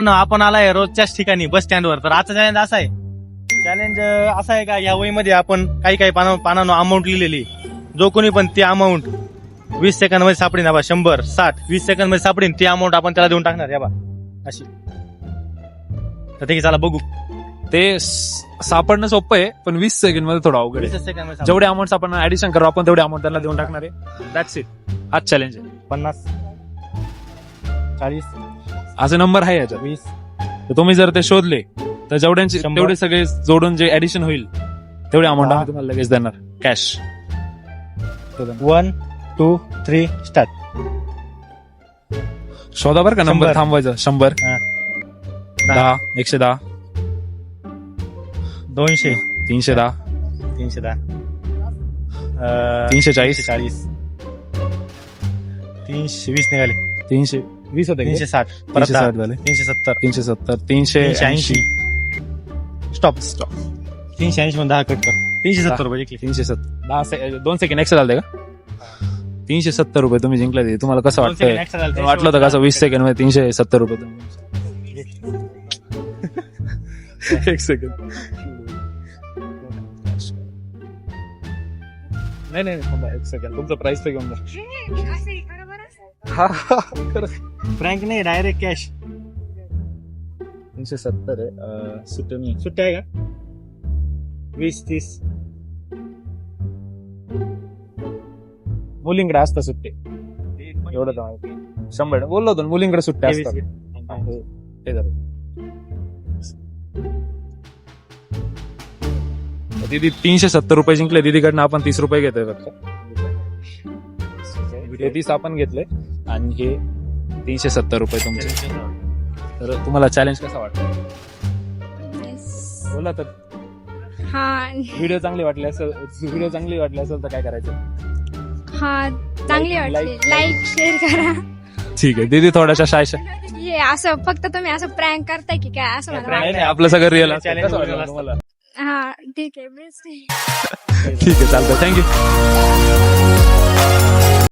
आपण आलाय रोजच्याच ठिकाणी बस स्टँडवर. तर आजचा चॅलेंज असा आहे, चॅलेंज असा आहे का या वहीमध्ये आपण काही पानांवर अमाऊंट लिहिलेली, जो कोणी पण ती अमाऊंट 20 सेकंद मध्ये सापडीन, 100, 60, 20 सेकंद मध्ये सापडीन ती अमाऊंट आपण त्याला देऊन टाकणार या बा अशी. तर ते चला बघू. ते सापडणं सोपं आहे, पण 20 सेकंड मध्ये थोडं अवघड 20 आहे. सेकंद मध्ये जेवढे अमाऊंट आपण ऍडिशन करू आपण तेवढे अमाऊंट त्याला देऊन टाकणार आहे. That's it. हाच चॅलेंज आहे. 50, 40, असे नंबर आहे याच्यात. 20, तर तुम्ही जर ते शोधले तर जेवढ्यांचे 100. तेवढे सगळे जोडून जे ऍडिशन होईल तेवढे अमाऊंट 10. आम्ही तुम्हाला लगेच देणार कॅश. 1, 2, 3 स्टार्ट. शोधा बरं का नंबर 100. थांबवायचा. 100, 10, 110, 200, 310, 310, 340, 340, 320 निघाले, 320 होते का? 360, परत 360 झाले. 370, 370, 380, स्टॉप स्टॉप. 380 मध्ये 10 कट कर. 370 रुपये जिंकले. 370. 2 सेकंड एक्स्ट्रा झाले का? 370 रुपये तुम्ही जिंकले. ते तुम्हाला कसं 2 सेकंड वाटतंय? extra झाले. वाटलं होतं कसं 20 सेकंड मध्ये 370 रुपये तुम्ही? एक सेकंड. नाही थांबा एक सेकंड. तुमचं प्राइस पे घेऊन जा. फ्रँक नाही, डायरेक्ट कॅश. 370 आहे. सुट्टी आहे का? 20, 30. मुलींकडे असतं सुट्टे एवढं तर माहिती. 100 बोललो होतो ना, मुलींकडे सुट्ट्या असतात. ते झालं. दीदी 370 रुपये जिंकले. दीदीकडनं आपण 30 रुपये घेतोय फक्त. हे 30 आपण घेतले आणि हे 370 रुपये तुमचे. तर तुम्हाला चॅलेंज कसा वाटतं बोला. तर व्हिडिओ चांगली वाटली असेल तर काय करायचं? हा चांगली वाटली. लाईक शेअर करा. ठीक आहे. दीदी थोड्याशा शायशा. हे असं फक्त तुम्ही असं प्रँक करताय की काय असं मला वाटलं. आपलं सगळं रिअल Challenge हा ठीक आहे बेस्ट. ठीक आहे चालतं. थँक्यू.